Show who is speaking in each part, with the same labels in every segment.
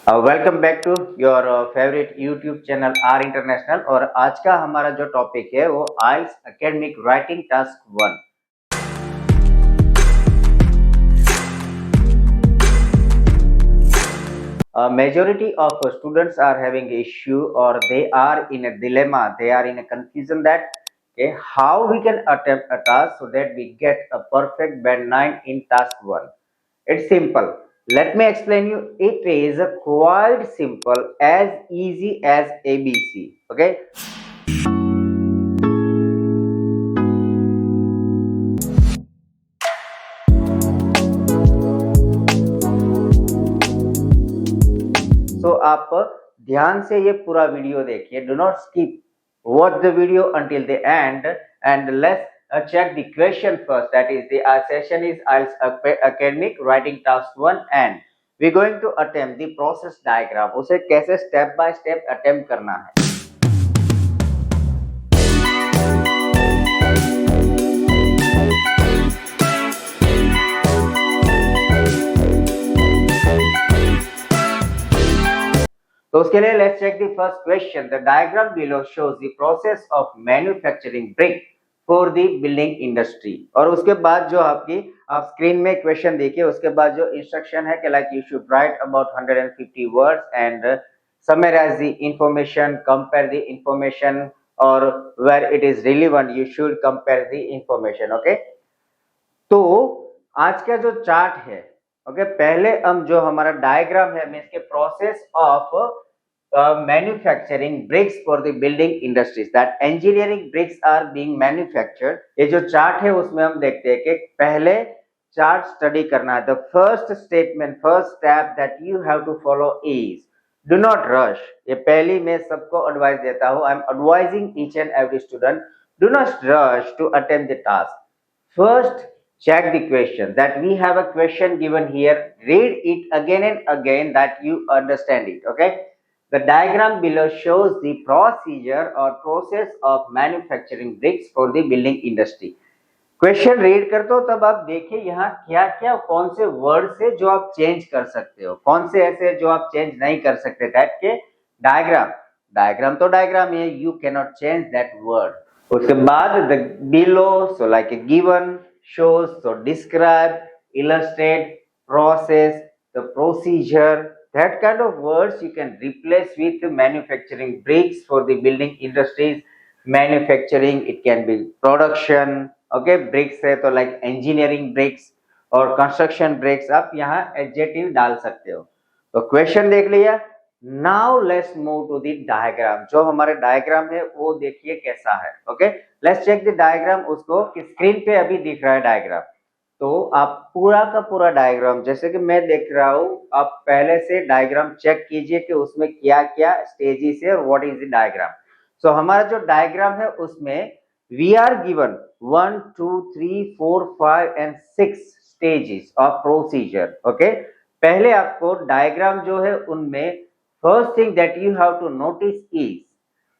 Speaker 1: Welcome back to your favourite YouTube channel R international. और आज का हमारा जो टॉपिक है वो IELTS academic writing task 1। Majority of students are having issue or they are in a dilemma, they are in a confusion that how we can attempt a task so that we get a perfect band 9 in task 1. It's simple. Let me explain you. It is quite simple, as easy as ABC. Okay. So आप ध्यान से ये पूरा video देखिए. Do not skip. Watch the video until the end and let's check the question first. That is the session is IELTS Academic Writing Task 1 and we're going to attempt the process diagram. उसे कैसे step by step attempt करना है. तो उसके लिए let's check the first question. The diagram below shows the process of manufacturing brick for the building industry. और उसके बाद जो आपकी आप स्क्रीन में क्वेश्चन देखिए, उसके बाद जो इंस्ट्रक्शन है कि like you should write about 150 words and summarise the information, compare the information और where it is relevant you should compare the information. Okay, तो आज का जो चार्ट है, ओके, पहले हम जो हमारा डायग्राम है मींस के process of manufacturing bricks for the building industries, that engineering bricks are being manufactured. ये जो चार्ट है उसमें हम देखते हैं कि पहले चार्ट स्टडी करना है. The first statement, first step that you have to follow is do not rush. ये पहली मैं सबको एडवाइस देता हूँ. I am advising each and every student, do not rush to attempt the task. First check the question, that we have a question given here, read it again and again that you understand it. Okay, the diagram below shows the procedure or process of manufacturing bricks for the building industry. Question read करते हो तब आप देखिए यहाँ क्या क्या कौन से वर्ड से जो आप चेंज कर सकते हो, कौन से ऐसे जो आप चेंज नहीं कर सकते. दैट के डायग्राम तो डायग्राम है, you can not change that word. उसके बाद the below, so like a given, shows, so describe, illustrate, process, the procedure, that kind of words you can replace with manufacturing bricks for the building industries. Manufacturing, it can be production. Okay, bricks है तो like engineering bricks और construction bricks, आप यहाँ adjective डाल सकते हो. तो question देख लिया. Now let's move to the diagram. जो हमारे डायग्राम है वो देखिए कैसा है. Okay, let's check the diagram. उसको कि स्क्रीन पे अभी दिख रहा है डायग्राम, तो आप पूरा का पूरा डायग्राम जैसे कि मैं देख रहा हूँ, आप पहले से डायग्राम चेक कीजिए कि उसमें क्या क्या स्टेजेस है और what is the diagram. So हमारा जो डायग्राम है उसमें we are given 1 2 3 4 5 and 6 stages of procedure. Okay, पहले आपको डायग्राम जो है उनमें first thing that you have to notice is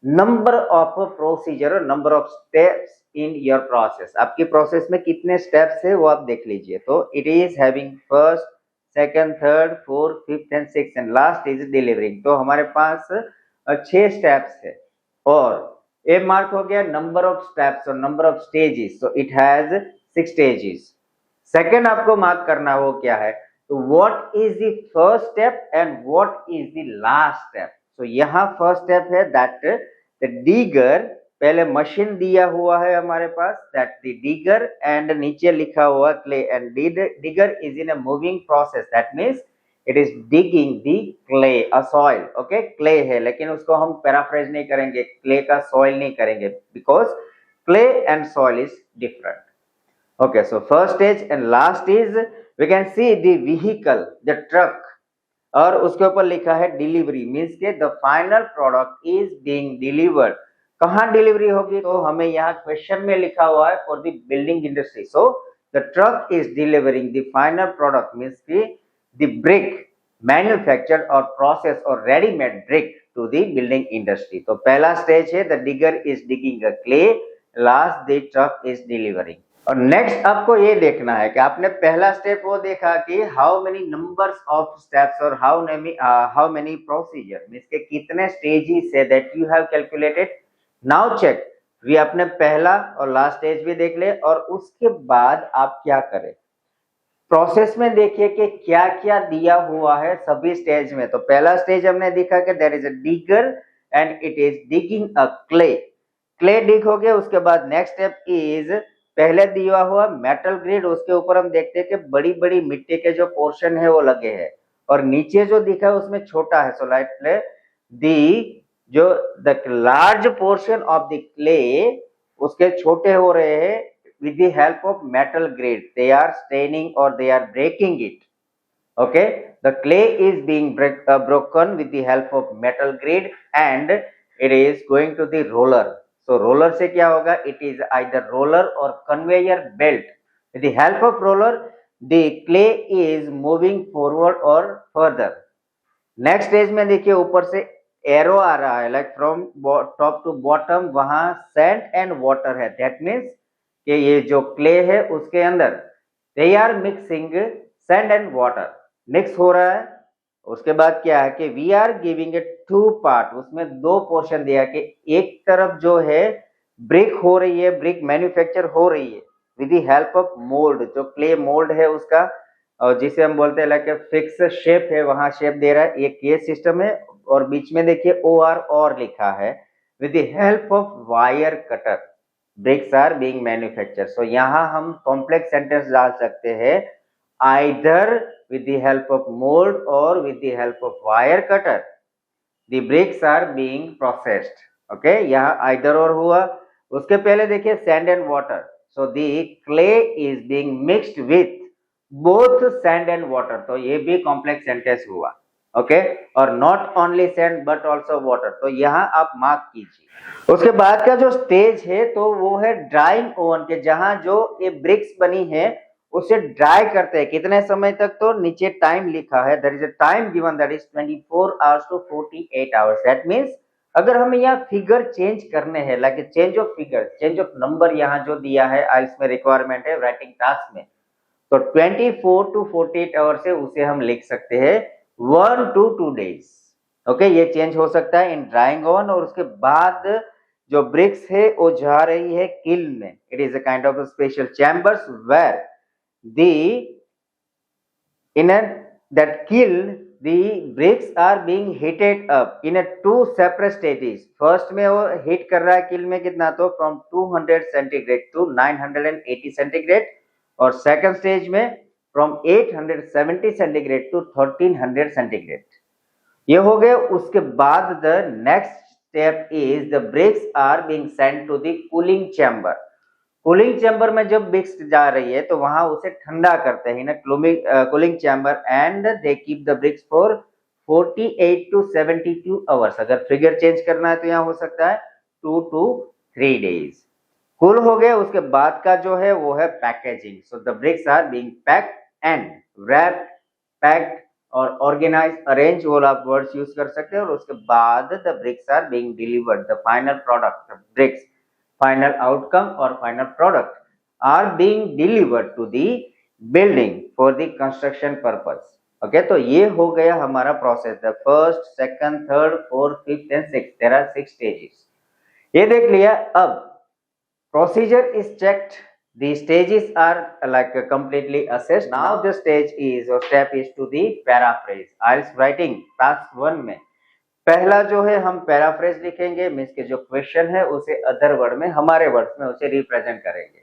Speaker 1: number of procedure or number of steps in your process. आपकी प्रोसेस में कितने स्टेप्स है वो आप देख लीजिए. तो it is having first, second, third, fourth, fifth and sixth and last is delivering. तो हमारे पास 6 स्टेप्स है और ए मार्क हो गया नंबर ऑफ स्टेप्स और number of stages. So it has 6 stages. Second आपको मार्क करना वो क्या है, तो what is the first step and what is the last step. so यहाँ first step है that the digger, पहले मशीन दिया हुआ है हमारे पास, that the digger and नीचे लिखा हुआ clay and digger is in a moving process. that means it is digging the clay, a soil. okay, clay है लेकिन उसको हम पैराफ्रेज नहीं करेंगे, clay का soil नहीं करेंगे because clay and soil is different. okay, so first stage and last is we can see the vehicle, the truck, और उसके ऊपर लिखा है डिलीवरी, मीन्स के the final product is being delivered. कहाँ डिलीवरी होगी, तो हमें यहाँ क्वेश्चन में लिखा हुआ है for the building industry. So the truck is delivering the final product, means की द ब्रिक मैन्युफैक्चर्ड और प्रोसेस और readymade brick to the building industry. तो पहला स्टेज है the digger is digging a clay, last the truck is delivering. और next आपको ये देखना है कि आपने पहला स्टेप वो देखा कि how many numbers of steps और हाउ मेनी प्रोसीजर मींस के कितने स्टेजेस है that you have calculated. Now check we अपने पहला और लास्ट स्टेज भी देख ले और उसके बाद आप क्या करें प्रोसेस में देखिए कि क्या क्या दिया हुआ है सभी स्टेज में। तो पहला स्टेज हमने देखा कि there is a digger and it is digging a clay. Clay dig हो गया, उसके बाद नेक्स्ट स्टेप इज पहले दिया हुआ मेटल ग्रिड, उसके ऊपर हम देखते हैं कि बड़ी बड़ी मिट्टी के जो पोर्शन है वो लगे हैं और नीचे जो दिखा है उसमें छोटा है। सो लाइट प्ले दी जो the large portion of the clay उसके छोटे हो रहे हैं with the help of metal grid. They are staining or they are breaking it. Okay, the clay is being broken with the help of metal grid and it is going to the roller. So roller से क्या होगा, it is either roller or conveyor belt. With the help of roller the clay is moving forward or further. Next stage में देखिए ऊपर से arrow आ रहा है like from top to bottom, वहां सैंड एंड वाटर है। दैट मीन्स कि ये जो क्ले है उसके अंदर they are mixing sand and water, mix हो रहा है। उसके बाद क्या है कि we are giving a two part, उसमें दो पोर्शन दिया कि एक तरफ जो है ब्रिक हो रही है, ब्रिक मैन्युफैक्चर हो रही है with the help of mould, जो क्ले मोल्ड है उसका और जिसे हम बोलते हैं लाइक फिक्स शेप है, वहां शेप दे रहा है, ये केस सिस्टम है। और बीच में देखिए ओ आर और लिखा है with the help of wire cutter bricks are being manufacture. So यहाँ हम कॉम्प्लेक्स सेंटेंस डाल सकते हैं either with the help of mould और with the help of wire cutter the bricks are being processed. Okay, यहाँ either और हुआ। उसके पहले देखिए sand and water, so the clay is being mixed with both sand and water, तो ये भी कॉम्प्लेक्स सेंटेंस हुआ। ओके, और not only sand but also water, तो यहाँ आप मार्क कीजिए। उसके बाद का जो स्टेज है तो वो है ड्राइंग ओवन के, जहां जो ये ब्रिक्स बनी है उसे ड्राई करते हैं। कितने समय तक, तो नीचे टाइम लिखा है, there is a time given that is 24 hours to 48 hours. That means अगर हमें यहाँ फिगर चेंज करने हैं like change of figure, change of number यहाँ जो दिया है आइल्स में रिक्वायरमेंट है राइटिंग टास्क में, तो 24 टू 48 आवर से उसे हम लिख सकते हैं 1 to 2 days। ओके, ये चेंज हो सकता है इन ड्राइंग ओवन। और उसके बाद जो ब्रिक्स है वो जा रही है किल्न में। It is a kind of special chambers where the in a that kiln the bricks are being heated up in a two separate stages। First में वो हीट कर रहा है किल में कितना, तो फ्रॉम 200 सेंटीग्रेड टू 980 सेंटीग्रेड, और सेकंड स्टेज में फ्रॉम 870 सेंटीग्रेड टू 1300 सेंटीग्रेड। ये हो गए। उसके बाद the next step is the bricks are being sent to the cooling chamber. Cooling chamber में जब ब्रिक्स जा रही है तो वहां उसे ठंडा करते हैं ना cooling chamber and they keep the bricks for 48 to 72 hours. अगर फिगर चेंज करना है तो यहाँ हो सकता है 2 to 3 days। कूल हो गया। उसके बाद का जो है वो है packaging. So the bricks are being packed and wrapped, packed और ऑर्गेनाइज, अरेंज, वो आप वर्ड्स यूज कर सकते हैं। और उसके बाद the bricks are being delivered, the final product, the bricks final outcome or final product are being delivered to the building for the construction purpose। Okay, तो ये हो गया हमारा process, the first, second, third, fourth, fifth and sixth, there are 6 stages. ये देख लिया। अब procedure is checked, the stages are like completely assessed। now the stage is or step is to the paraphrase। IELTS writing task 1 में पहला जो है हम paraphrase लिखेंगे, मीन्स के जो क्वेश्चन है उसे अदर वर्ड में, हमारे वर्ड्स में उसे रिप्रेजेंट करेंगे।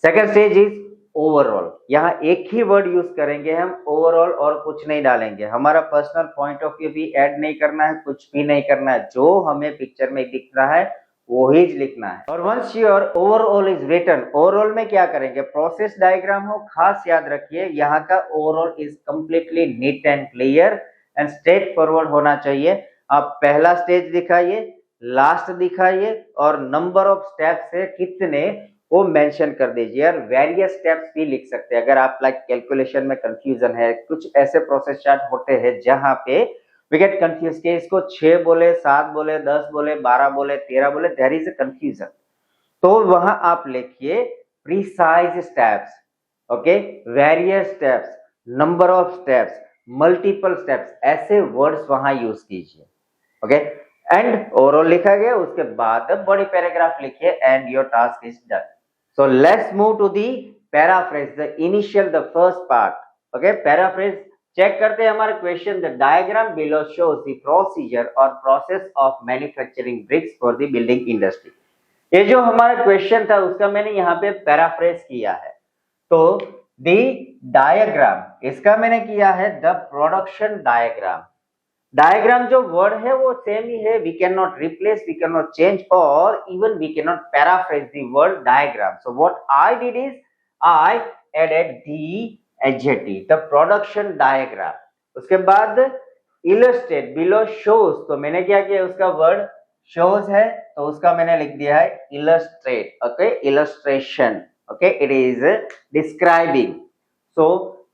Speaker 1: सेकंड स्टेज इज ओवरऑल, यहाँ एक ही वर्ड यूज करेंगे हम, ओवरऑल, और कुछ नहीं डालेंगे। हमारा पर्सनल पॉइंट ऑफ व्यू भी ऐड नहीं करना है, कुछ भी नहीं करना है, जो हमें पिक्चर में दिख रहा है वो ही लिखना है। और once your overall is written, overall में क्या करेंगे, प्रोसेस डायग्राम हो, खास याद रखिए यहाँ का overall is completely NEET and clear and straight forward होना चाहिए। आप पहला स्टेज दिखाइए, लास्ट दिखाइए और नंबर ऑफ स्टेप्स है कितने वो मेंशन कर दीजिए। और वेरियस स्टेप्स भी लिख सकते हैं अगर आप लाइक कैलकुलेशन में कंफ्यूजन है। कुछ ऐसे प्रोसेस चार्ट होते हैं जहां पे वी गेट कंफ्यूज के इसको 6 बोले, 7 बोले, 10 बोले, 12 बोले, 13 बोले, देयर इज अ कंफ्यूजन। तो वहां आप लिखिए precise steps, okay, various steps, number of steps, multiple steps, ऐसे वर्ड्स वहां यूज कीजिए, ओके। एंड ओवरऑल लिखा गया, उसके बाद बॉडी पैराग्राफ लिखिए and your task is done. So let's move to the paraphrase, the initial, the first part, okay. Paraphrase check करते हैं हमारा question, the diagram below shows the procedure और process of manufacturing bricks for the building industry. ये जो हमारा question था उसका मैंने यहाँ पे पैराफ्रेज किया है। तो दी डायग्राम, इसका मैंने किया है द प्रोडक्शन डायग्राम। डायग्राम जो वर्ड है वो सेम ही है, we can not replace, we can not change और even we can not paraphrase the word diagram. So what I did is I added the adjective the production diagram. उसके बाद illustrate below shows, तो मैंने क्या किया, उसका word shows है तो उसका मैंने लिख दिया है illustrate, okay, illustration, okay, it is describing. So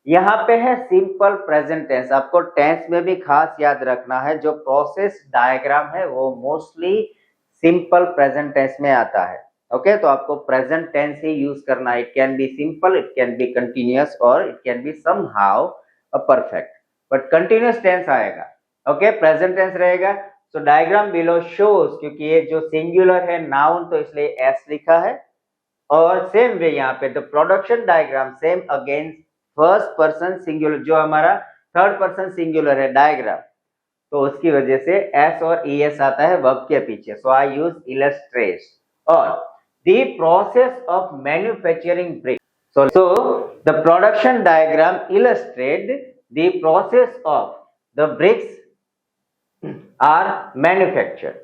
Speaker 1: यहाँ पे है सिंपल प्रेजेंट टेंस, आपको टेंस में भी खास याद रखना है, जो प्रोसेस डायग्राम है वो मोस्टली सिंपल प्रेजेंट टेंस में आता है, ओके। तो आपको प्रेजेंट टेंस ही यूज करना है, it can be simple, it can be continuous और it can be somehow a perfect, but continuous tense आएगा, ओके, प्रेजेंट टेंस रहेगा। सो डायग्राम बिलो शोज, क्योंकि ये जो सिंगुलर है नाउन तो इसलिए एस लिखा है, और सेम वे यहाँ पे the production diagram same against first person singular, जो हमारा थर्ड पर्सन सिंगुलर है डायग्राम, तो उसकी वजह से एस और ई एस आता है वर्ब के पीछे। सो आई यूज इलस्ट्रेट। और the process of manufacturing brick, so the production diagram illustrate the process of the bricks are manufactured,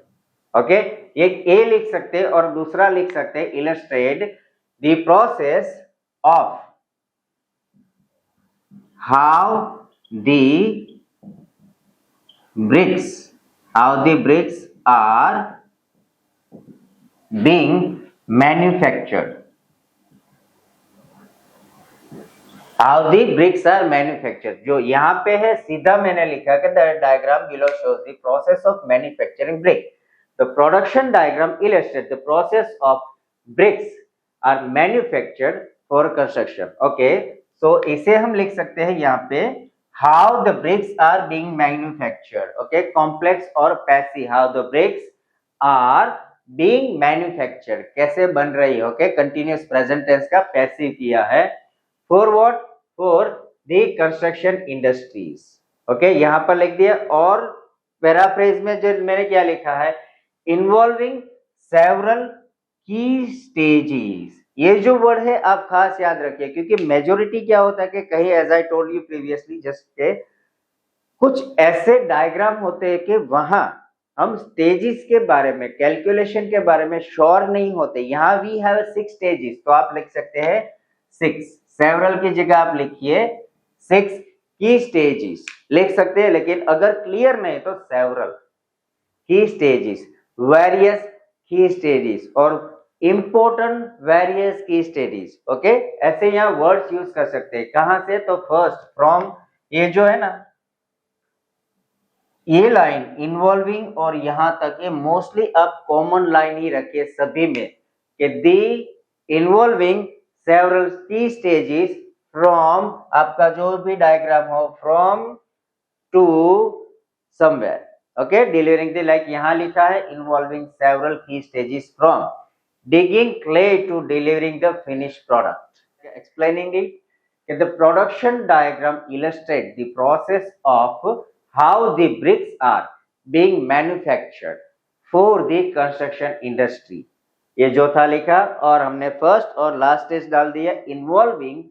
Speaker 1: okay। एक ए लिख सकते हैं और दूसरा लिख सकते हैं illustrate the process of how the bricks are being manufactured, how the bricks are manufactured। जो यहाँ पे है सीधा मैंने लिखा कि the diagram below shows the process of manufacturing brick, the production diagram illustrates the process of bricks are manufactured for construction, okay। so इसे हम लिख सकते हैं यहाँ पे how the bricks are being manufactured, okay, complex और passive, how the bricks are being manufactured, कैसे बन रही है, okay, continuous present tense का passive किया है, for what, for the construction industries, okay, यहाँ पर लिख दिया। और पैराफ्रेज में जो मैंने क्या लिखा है, involving several key stages, ये जो वर्ड है आप खास याद रखिए, क्योंकि मेजोरिटी क्या होता है कि कहीं as I told you previously just के कुछ ऐसे डायग्राम होते हैं कि वहां हम स्टेजेस के बारे में, कैलकुलेशन के बारे में श्योर नहीं होते। यहाँ वी हैव 6 स्टेजेस, तो आप लिख सकते हैं 6, सेवरल की जगह आप लिखिए 6 की स्टेजेस लिख सकते हैं, लेकिन अगर क्लियर नहीं तो सेवरल की स्टेजेस, वेरियस की स्टेजेस और इंपॉर्टेंट वेरियस की स्टेजेस, ओके, ऐसे यहाँ वर्ड्स यूज कर सकते हैं। कहां से, तो फर्स्ट फ्रॉम, ये जो है ना ये लाइन इन्वॉल्विंग और यहां तक, ये मोस्टली आप कॉमन लाइन ही रखिए सभी में कि the involving several key stages from, आपका जो भी डायग्राम हो, from to somewhere, okay, delivering the, like यहां लिखा है involving several key stages from digging clay to delivering the finished product, explaining it, the production diagram illustrates the process of how the bricks are being manufactured for the construction industry। ये जो था लिखा और हमने first और last stage डाल दिया involving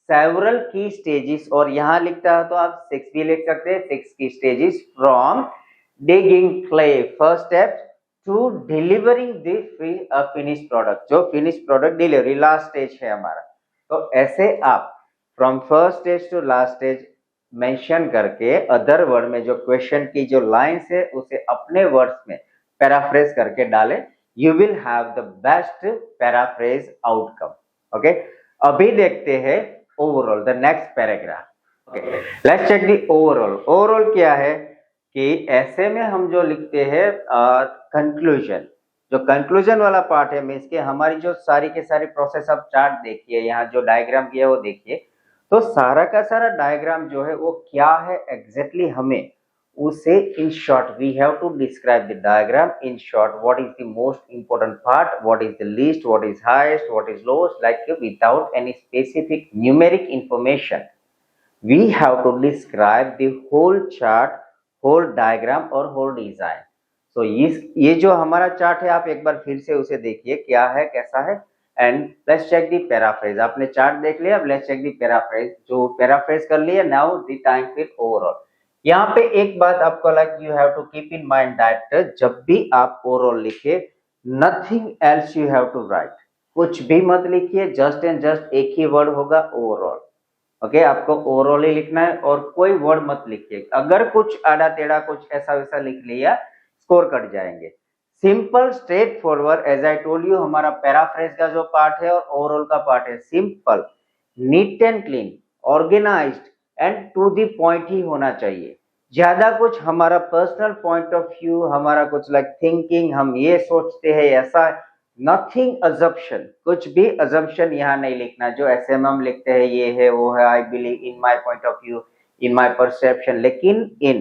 Speaker 1: several key stages, और यहां लिखता है तो आप 6 भी लिख सकते हैं, 6 की stages from digging clay first step to delivering the finish product, जो finish product delivery last stage है हमारा। तो ऐसे आप from first stage to last stage mention करके अदर वर्ड में जो क्वेश्चन की जो लाइंस है उसे अपने वर्ड्स में पैराफ्रेज करके डालें, you will have the best paraphrase outcome, okay. अभी देखते हैं overall the next paragraph, okay, let's check the overall. Overall क्या है कि ऐसे में हम जो लिखते हैं कंक्लूजन, जो कंक्लूजन वाला पार्ट है मीन्स के हमारी जो सारी के सारी प्रोसेस आप चार्ट देखिए, यहाँ जो डायग्राम किया वो देखिए, तो सारा का सारा डायग्राम जो है वो क्या है एग्जैक्टली हमें उसे in short we have to describe the diagram in short, what is the most important part, what is the least, what is highest, what is lowest, like without any specific numeric information we have to describe the whole chart, whole diagram और whole design. So ये जो हमारा chart है आप एक बार फिर से उसे देखिए क्या है कैसा है, and let's check the paraphrase. आपने चार्ट देख लिया, अब लेट्स चेक दी पैराफ्रेज. जो पैराफ्रेज कर लिया, नाउ द टाइम फिर ओवरऑल. यहाँ पे एक बात आपको like you have to keep in mind that जब भी आप ओवरऑल लिखे, nothing else you have to write. कुछ भी मत लिखिए, जस्ट एंड जस्ट एक ही वर्ड होगा ओवरऑल. ओके आपको ओवरऑल ही लिखना है और कोई वर्ड मत लिखिए. अगर कुछ आड़ा टेढ़ा कुछ ऐसा वैसा लिख लिया, स्कोर कट जाएंगे. Simple straightforward, as I told you, हमारा पैराफ्रेज का जो पार्ट है और ओवरऑल का पार्ट है, simple, neat and clean, organised and to the point ही होना चाहिए. ज्यादा कुछ हमारा पर्सनल पॉइंट ऑफ व्यू, हमारा कुछ लाइक थिंकिंग, हम ये सोचते हैं ऐसा, नथिंग अजम्पशन, कुछ भी अजम्पशन यहाँ नहीं लिखना. जो एसएमएम लिखते हैं ये है वो है, I believe, in my point of view, in my perception. लेकिन in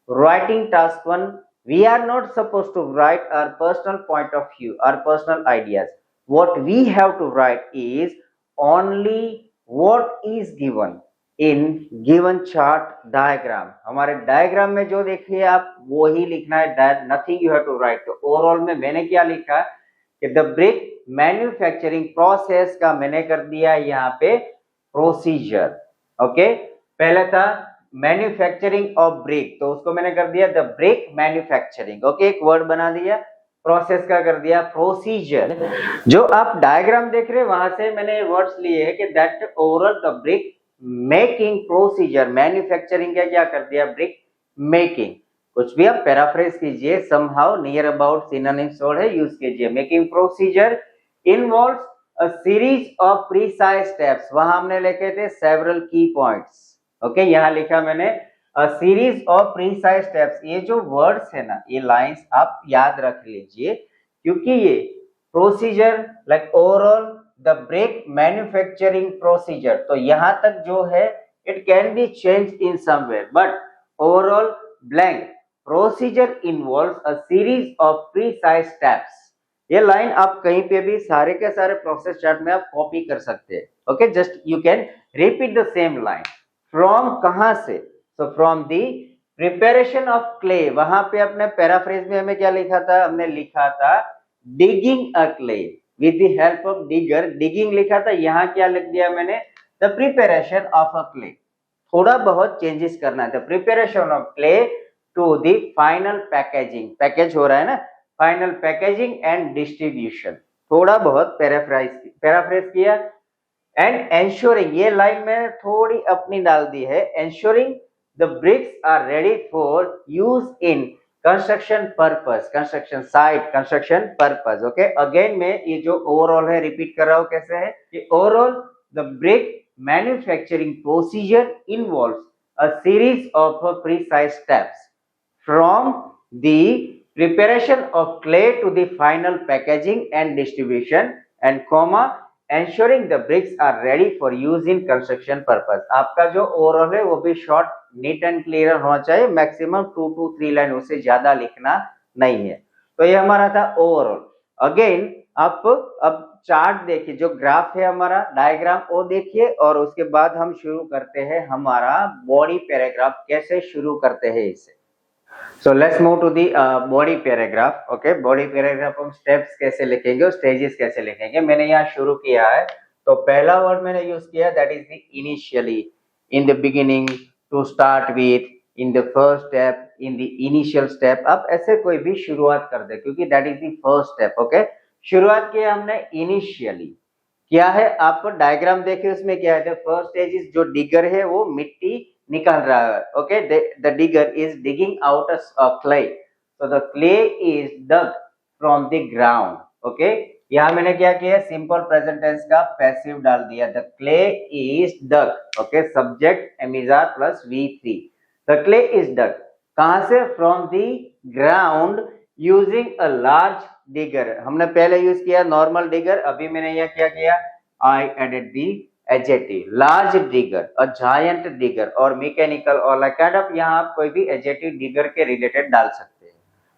Speaker 1: writing task 1 we are not suppose to write our personal point of view, our personal ideas. What we have to write is only what is given in given chart diagram. हमारे diagram में जो देखिए आप वो ही लिखना है, nothing you have to write. तो ओवरऑल में मैंने क्या लिखा कि द ब्रिक मैन्युफैक्चरिंग प्रोसेस का मैंने कर दिया यहाँ पे प्रोसीजर. ओके पहले था मैन्युफैक्चरिंग ऑफ ब्रिक, तो उसको मैंने कर दिया द ब्रिक मैन्युफैक्चरिंग. ओके एक वर्ड बना दिया. प्रोसेस का कर दिया प्रोसीजर. जो आप डायग्राम देख रहे हैं वहां से मैंने वर्ड्स लिए हैं कि that overall the brick making procedure. Manufacturing का क्या कर दिया, ब्रिक मेकिंग. कुछ भी आप पैराफ्रेज कीजिए, somehow near about synonyms word है यूज कीजिए. Making procedure involves a series of precise steps. वहां हमने लिखे थे सेवरल की पॉइंट्स. ओके यहाँ लिखा मैंने अ सीरीज ऑफ प्रीसाइज स्टेप्स. ये जो वर्ड्स है ना, ये लाइंस आप याद रख लीजिए, क्योंकि ये procedure like overall the brick manufacturing procedure, तो यहां तक जो है it can be change in somewhere, but overall blank procedure involves a series of precise steps. ये लाइन आप कहीं पे भी सारे के सारे प्रोसेस चार्ट में आप कॉपी कर सकते हैं. Okay just you can repeat the same line. From कहां से, so from the preparation of clay. वहां पे अपने पैराफ्रेज में हमें क्या लिखा था, हमने लिखा था digging a clay with the help of digger. Digging लिखा था, यहाँ क्या लिख दिया मैंने, the preparation of a clay. थोड़ा बहुत चेंजेस करना है. The preparation of clay to the final packaging. Package हो रहा है ना, फाइनल पैकेजिंग एंड डिस्ट्रीब्यूशन. थोड़ा बहुत पैराफ्रेज किया. एंड एंश्योरिंग, ये लाइन मैंने थोड़ी अपनी डाल दी है. Ensuring the bricks are ready for use in construction purpose, construction site, construction purpose. Okay again मैं ये जो ओवरऑल है रिपीट कर रहा हूं कैसे है कि overall the brick manufacturing procedure involves a series of precise steps from the preparation of clay to the final packaging and distribution and comma ensuring the bricks are ready for use in construction purpose. आपका जो overall है वो भी short NEET and clear होना चाहिए. Maximum 2 to 3 line, उससे ज्यादा लिखना नहीं है. तो ये हमारा था ओवरऑल. अगेन आप अब चार्ट देखिए, जो ग्राफ है हमारा डायग्राम वो देखिए, और उसके बाद हम शुरू करते हैं हमारा बॉडी पैराग्राफ. कैसे शुरू करते हैं इसे. So let's move to the body paragraph. Okay, body paragraph हम steps कैसे लिखेंगे और stages कैसे लिखेंगे. मैंने यहाँ शुरू किया है, तो पहला वर्ड मैंने यूज किया that is the initially, in the beginning, to start with, in the first step, in the initial step. आप ऐसे कोई भी शुरुआत कर दे, क्योंकि that is the first step. Okay, शुरुआत किया हमने initially. क्या है आप डायग्राम देखिए, उसमें क्या है, फर्स्ट स्टेज इज जो डिगर है वो मिट्टी निकाल रहा है. Okay the digger is digging out a clay, so the clay is dug from the ground. Okay यहाँ मैंने क्या किया, सिंपल प्रेजेंट टेंस का पैसिव डाल दिया. The clay is dug. Okay subject am is are plus V3. The clay is dug कहां से, from the ground using a large digger. हमने पहले यूज किया नॉर्मल डिगर, अभी मैंने यह क्या किया, I added the adjective large digger, a giant digger और मैकेनिकल और लाइक काइंड ऑफ, यहाँ आप कोई भी एडजेक्टिव डिगर के रिलेटेड डाल सकते हैं।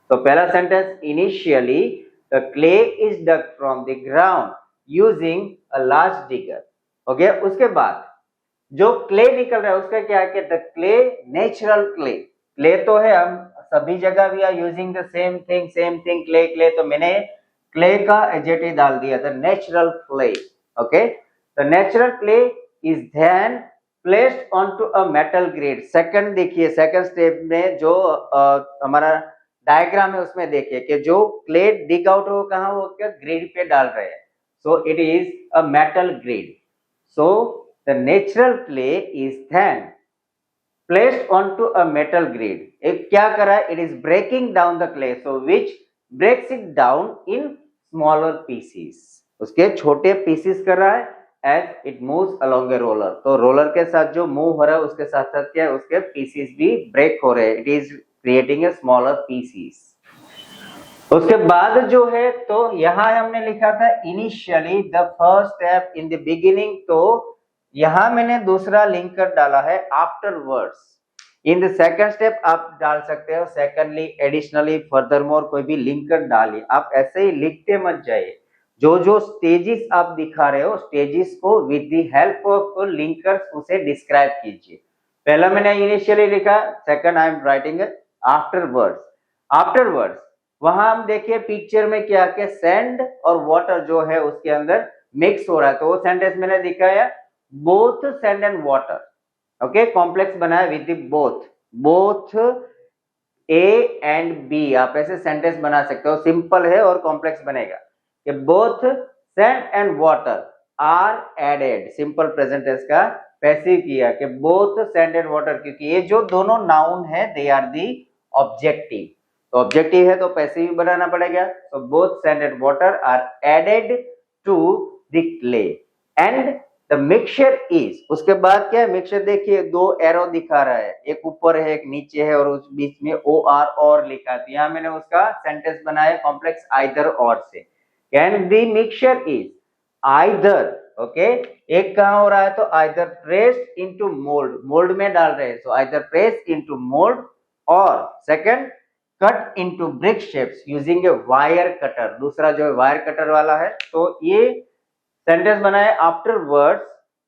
Speaker 1: तो पहला sentence, initially the clay is dug from the ground using a large digger, हो गया। उसके बाद जो क्ले निकल रहा है उसका क्या है कि the clay natural clay, clay तो है, हम सभी जगह we are using the same thing clay clay, तो मैंने क्ले का एडजेक्टिव डाल दिया the natural clay. Okay, the natural clay is then placed on to a metal grid. Second देखिए, सेकंड स्टेप में जो हमारा डायग्राम है उसमें देखिए कि जो क्ले डिग आउट हो कहाँ, वो क्या ग्रिड पे डाल रहे हैं, so it is a metal grid. So the natural clay is then placed onto a metal grid. एक क्या कर रहा है, it is breaking down the clay, so which breaks it down in smaller pieces. उसके छोटे pieces कर रहा है as it moves along a roller. तो रोलर के साथ जो मूव हो रहा है उसके साथ साथ क्या है, उसके पीसेस भी ब्रेक हो रहे हैं, it is creating a smaller pieces. उसके बाद जो है, तो यहां हमने लिखा था initially the first step in the beginning, तो यहां मैंने दूसरा लिंकर डाला है afterwards. In the second step आप डाल सकते हो सेकंडली, एडिशनली, फर्दरमोर, कोई भी लिंकर डालिए। आप ऐसे ही लिखते मत जाइए, जो जो स्टेजेस आप दिखा रहे हो स्टेजेस को with the help of linkers उसे डिस्क्राइब कीजिए। पहला मैंने इनिशियली लिखा, second I am writing afterwards. Afterwards वहां हम देखिए पिक्चर में क्या कि सैंड और वाटर जो है उसके अंदर मिक्स हो रहा है, तो वो सेंटेंस मैंने दिखाया both sand and water. Okay, complex बनाया with both, both A and B, आप ऐसे सेंटेंस बना सकते हो, सिंपल है और कॉम्प्लेक्स बनेगा कि both sand and water are added, simple present tense का पैसिव किया कि बोथ सैंड एंड वाटर, क्योंकि ये जो दोनों नाउन है दे आर दी ऑब्जेक्टिव, तो ऑब्जेक्टिव है तो पैसिव बनाना पड़ेगा। तो both sand and water are added to the clay and the mixture is, उसके बाद क्या है मिक्सचर, देखिए दो एरो दिखा रहा है, एक ऊपर है एक नीचे है और उस बीच में ओ आर और लिखा है, तो यहाँ मैंने उसका सेंटेंस बनाया कॉम्प्लेक्स आइदर और से, can the mixture is either, okay, एक कहाँ हो रहा है तो either pressed into mould, mould में डाल रहे हैं, so either pressed into mould, or second cut into brick shapes using a wire cutter, दूसरा जो है वायर कटर वाला है। तो ये सेंटेंस बनाए afterwards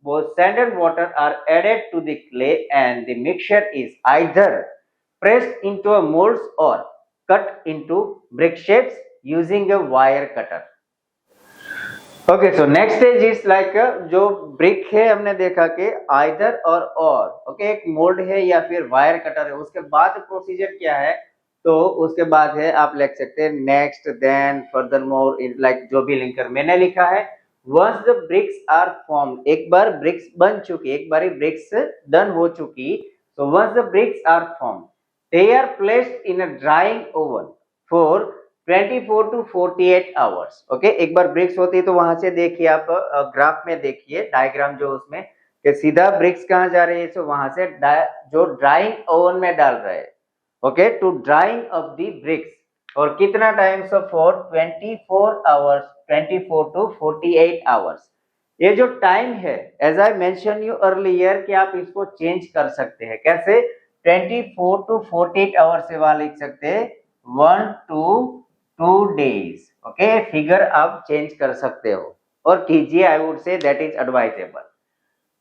Speaker 1: both sand and water are added to the clay and the mixture is either pressed into a molds or cut into brick shapes using a wire cutter. Okay, so next stage is like जो brick है हमने देखा कि either और okay, एक mould है या फिर वायर कटर है। उसके बाद प्रोसीजर क्या है, तो उसके बाद है आप लिख सकते हैं नेक्स्ट, देन, फर्दरमोर, लाइक जो भी लिंकर मैंने लिखा है। Once the bricks are formed, एक बार ब्रिक्स बन चुकी, एक बार ब्रिक्स डन हो चुकी, तो once the bricks are formed they are placed in a drying oven for 24 to 48 hours. Okay, एक बार ब्रिक्स होती है तो वहां से देखिए आप ग्राफ में देखिए डायग्राम जो उसमें कि सीधा ब्रिक्स कहाँ जा रही है, तो वहां से जो ड्राइंग ओवन में डाल रहे हैं, okay, to drying of the bricks, और कितना time, so for 24 hours, 24 to 48 hours. ये जो टाइम है as I mention you earlier कि आप इसको चेंज कर सकते हैं, कैसे, 24 to 48 आवर्स से वहां लिख सकते हैं 1 to 2 days। ओके, फिगर आप चेंज कर सकते हो और कीजिए, I would say that is advisable.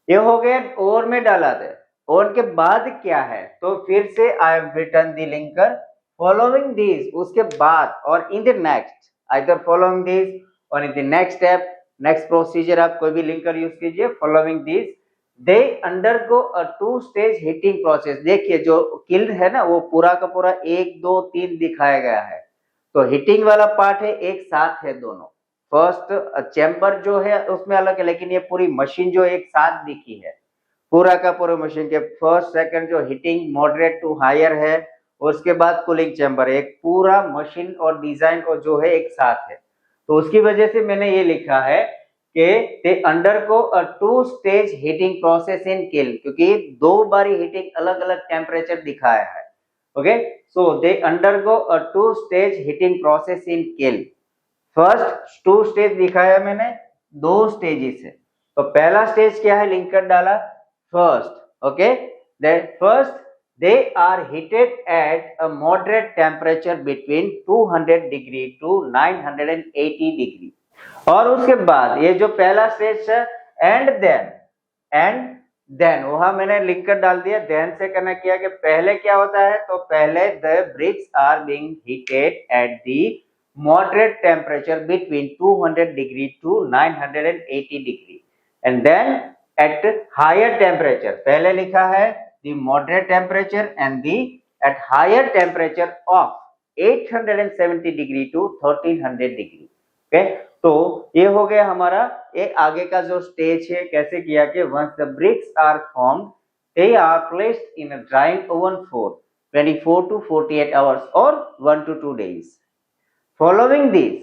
Speaker 1: ये हो गया, ओवर में डाला थे, ओवर के बाद क्या है, तो फिर से I have written the linker following this, उसके बाद or in the next, either following this or in the next step, next procedure आप कोई भी लिंकर यूज कीजिए, following this they undergo a 2 stage heating process. देखिए जो killed है ना वो पूरा का पूरा 1 2 3 दिखाया गया है, तो हीटिंग वाला पार्ट है एक साथ है दोनों, फर्स्ट चैम्बर जो है उसमें अलग है, लेकिन ये पूरी मशीन जो एक साथ दिखी है, पूरा का पूरा मशीन के फर्स्ट सेकंड जो हीटिंग मॉडरेट टू हायर है, और उसके बाद कूलिंग चैम्बर, एक पूरा मशीन और डिजाइन और जो है एक साथ है। तो उसकी वजह से मैंने ये लिखा है कि दे undergo a 2 stage heating process in kiln, क्योंकि 2 बारी हीटिंग अलग अलग टेम्परेचर दिखाया है। Okay, so they undergo a two stage heating process in kiln. First two stage दिखाया मैंने, दो स्टेजेस है। तो पहला स्टेज क्या है, लिंक कर डाला first. Okay, first they are heated at a moderate temperature between 200 degree to 980 degree. और उसके बाद ये जो पहला स्टेज है, एंड देन वहां मैंने लिख कर डाल दिया, देन से कनेक्ट किया कि पहले क्या होता है, तो पहले the bricks are being heated at the moderate temperature between 200 degree to 980 degree, and then at higher temperature, पहले लिखा है the moderate temperature and the at higher temperature of 870 degree to 1300 degree। Okay, तो ये हो गया हमारा ये आगे का जो स्टेज है, कैसे किया कि once the bricks are formed they are placed in a drying oven for 24 to 48 hours or 1 to 2 days। Following these,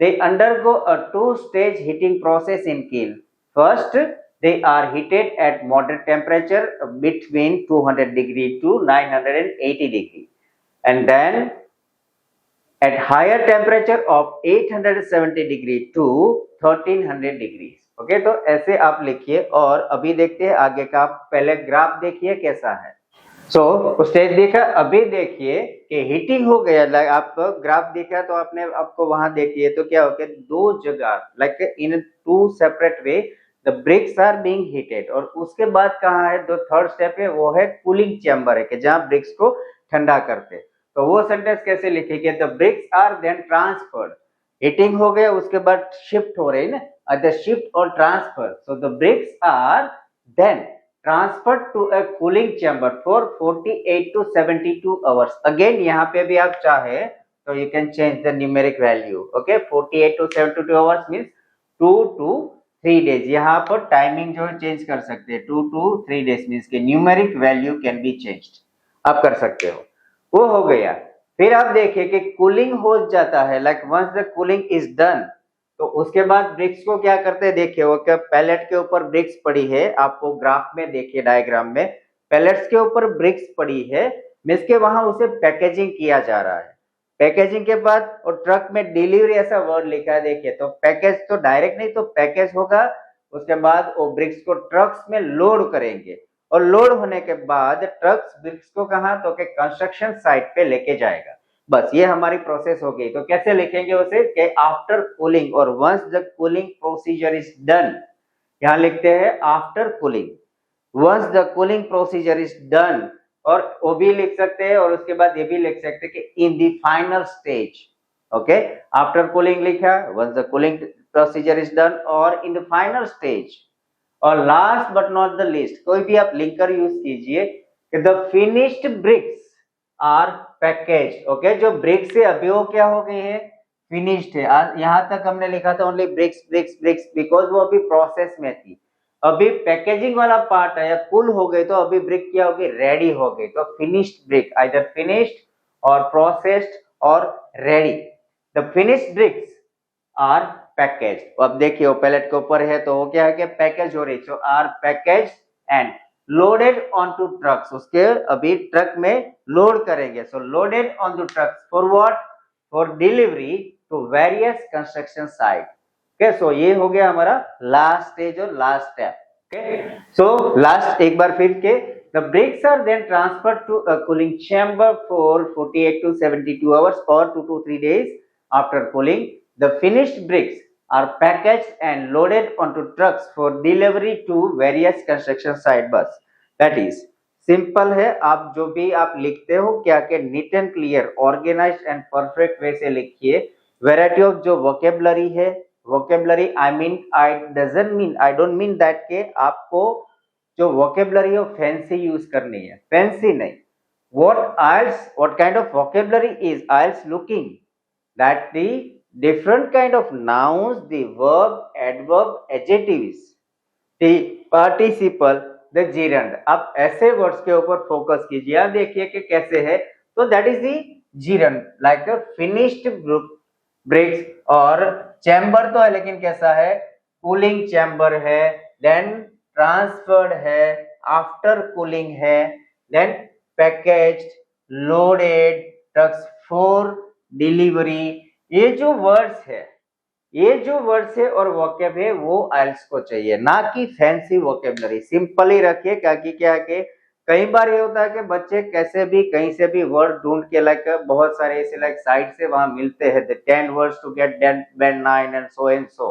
Speaker 1: they undergo a two-stage heating process in kiln. First, they are heated at moderate temperature between 200 degree to 980 degree, and then at higher temperature of 870 degree to 1300 degrees। Okay, तो ऐसे आप लिखिए। और अभी देखते हैं आगे का, आप पहले ग्राफ देखिए कैसा है। स्टेज देखा, अभी देखिए कि हीटिंग हो गया, लाइक आप ग्राफ देखा तो आपने आपको वहां देखिए तो क्या हो गया, दो जगह like in two separate way the bricks are being heated. और उसके बाद कहाँ है, जो थर्ड स्टेप है वो है कूलिंग चैम्बर है, कि जहां ब्रिक्स को ठंडा करते। तो वो सेंटेंस कैसे लिखेंगे, the bricks are then transferred. Heating हो गया, उसके बाद शिफ्ट हो रही है ना, द शिफ्ट और transfer. So the bricks are then transferred to a cooling chamber for 48 to 72 hours। again यहाँ पे भी आप चाहे तो you can change the numeric value। okay, 48 to 72 hours means 2 to 3 days। यहाँ पर टाइमिंग जो है चेंज कर सकते हैं, 2 to 3 days means के numeric value can be changed, आप कर सकते हो। वो हो गया। फिर आप देखिए कि कूलिंग हो जाता है, like once the cooling is done, तो उसके बाद ब्रिक्स को क्या करते हैं, देखिए वो क्या पैलेट के ऊपर ब्रिक्स पड़ी है, आपको ग्राफ में देखिए डायग्राम में पैलेट्स के ऊपर ब्रिक्स पड़ी है, मींस के वहां उसे पैकेजिंग किया जा रहा है। पैकेजिंग के बाद और ट्रक में डिलीवरी ऐसा वर्ड लिखा है, देखिए तो पैकेज तो डायरेक्ट नहीं, तो पैकेज होगा। उसके बाद वो ब्रिक्स को ट्रक्स में लोड करेंगे, और लोड होने के बाद ट्रक्स ब्रिक्स को कहां, तो के कंस्ट्रक्शन साइट पे लेके जाएगा। बस ये हमारी प्रोसेस हो गई। तो कैसे लिखेंगे उसे, कि आफ्टर कूलिंग और once the cooling procedure is done. यहां लिखते हैं after cooling, once the cooling procedure is done, और वो भी लिख सकते हैं, और उसके बाद ये भी लिख सकते हैं कि in the final stage. Okay, after cooling लिखा, once the cooling procedure is done, or in the final stage. और last but not the least, कोई भी आप लिंकर यूज कीजिए कि the finished bricks are package. Okay, जो bricks से अभी वो क्या हो गई है, फिनिश्ड है। यहां तक हमने लिखा था only bricks bricks bricks, because वो अभी प्रोसेस में थी। अभी पैकेजिंग वाला पार्ट है, कुल हो गई, तो अभी ब्रिक क्या होगी, रेडी हो गई। तो फिनिश्ड ब्रिक, आइदर फिनिश्ड और प्रोसेस्ड और ready. The finished bricks are package. अब देखिए वो पैलेट के ऊपर है, तो वो क्या है कि पैकेज हो रही, so are package and loaded on to trucks. उसके अभी ट्रक में लोड करेंगे, so loaded on to trucks for what, for delivery to various construction site. Okay, so ये हो गया हमारा लास्ट स्टेज और last step. Okay, so last एक बार फिर के, the bricks are then transferred to a cooling chamber for 48 to 72 hours or 2 to 3 days। after cooling, the finished bricks are packaged and loaded onto trucks for delivery to various construction site। बस that is simple है। आप जो भी आप लिखते हो क्या के neat and clear, organised and perfect way से लिखिए। वैरायटी ऑफ जो वोकेबलरी है, vocabulary I don't mean that के आपको जो वोकेबलरी है फैंसी यूज करनी है, फैंसी नहीं। what kind of vocabulary is IELTS looking, that the different kind of nouns, the verb, adverb, adjectives, the participle, the gerund। आप ऐसे वर्ड्स के ऊपर फोकस कीजिए। आप देखिए कि कैसे है, तो that is the gerund, like the finished bricks. और चैम्बर तो है, लेकिन कैसा है, कूलिंग चैम्बर है, देन ट्रांसफर्ड है, आफ्टर कूलिंग है, then packaged, loaded, trucks for delivery. ये जो वर्ड्स है, ये जो वर्ड्स है और वोकेब है वो आइल्स को चाहिए, ना कि फैंसी वोकेबलरी। सिंपल ही रखिए, क्या के कई बार ये होता है कि बच्चे कैसे भी कहीं से भी वर्ड ढूंढ के लाइक बहुत सारे ऐसे लाइक साइट से वहां मिलते हैं, the 10 words to get 9 and so,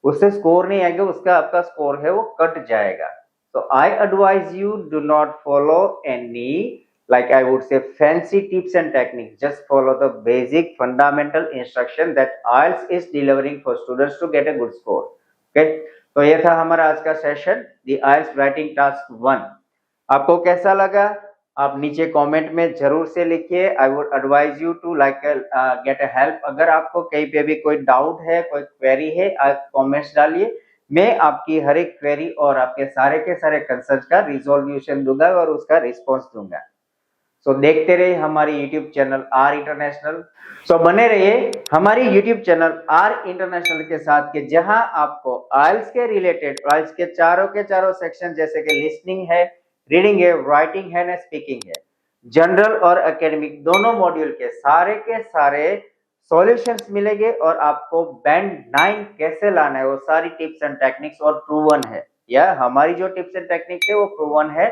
Speaker 1: उससे स्कोर नहीं आएगा, उसका आपका स्कोर है वो कट जाएगा। तो I advise you do not follow any like I would say fancy tips and techniques, just follow the basic fundamental instruction that IELTS is delivering for students to get a good score. Okay, तो ये था हमारा आज का session, the IELTS Writing Task 1। आपको कैसा लगा आप नीचे कमेंट में जरूर से लिखिए। I would advise you to like get a help. अगर आपको कहीं पे भी कोई डाउट है, कोई क्वेरी है, आप कमेंट्स डालिए, मैं आपकी हर एक क्वेरी और आपके सारे के सारे कंसर्न का रिजोल्यूशन दूंगा और उसका रिस्पॉन्स दूंगा। सो देखते रहिए हमारी यूट्यूब चैनल आर इंटरनेशनल। सो बने रहिए हमारी यूट्यूब चैनल आर इंटरनेशनल के साथ, के जहां आपको आइल्स के रिलेटेड, आइल्स के चारों सेक्शन जैसे कि लिसनिंग है, रीडिंग है, राइटिंग है ना स्पीकिंग है, जनरल और एकेडमिक दोनों मॉड्यूल के सारे सॉल्यूशंस मिलेंगे, और आपको बैंड 9 कैसे लाना है वो सारी टिप्स एंड टेक्निक्स और प्रूवन है, या हमारी जो टिप्स एंड टेक्निक्स है वो प्रूवन है।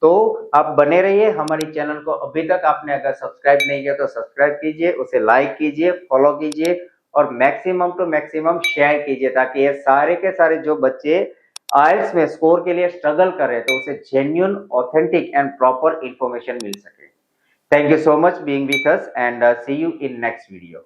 Speaker 1: तो आप बने रहिए हमारी चैनल को। अभी तक आपने अगर सब्सक्राइब नहीं किया तो सब्सक्राइब कीजिए, उसे लाइक कीजिए, फॉलो कीजिए और मैक्सिमम टू मैक्सिमम शेयर कीजिए, ताकि ये सारे के सारे जो बच्चे आइल्स में स्कोर के लिए स्ट्रगल कर रहे हैं तो उसे genuine, authentic and proper information मिल सके। Thank you so much being with us and see you in next video.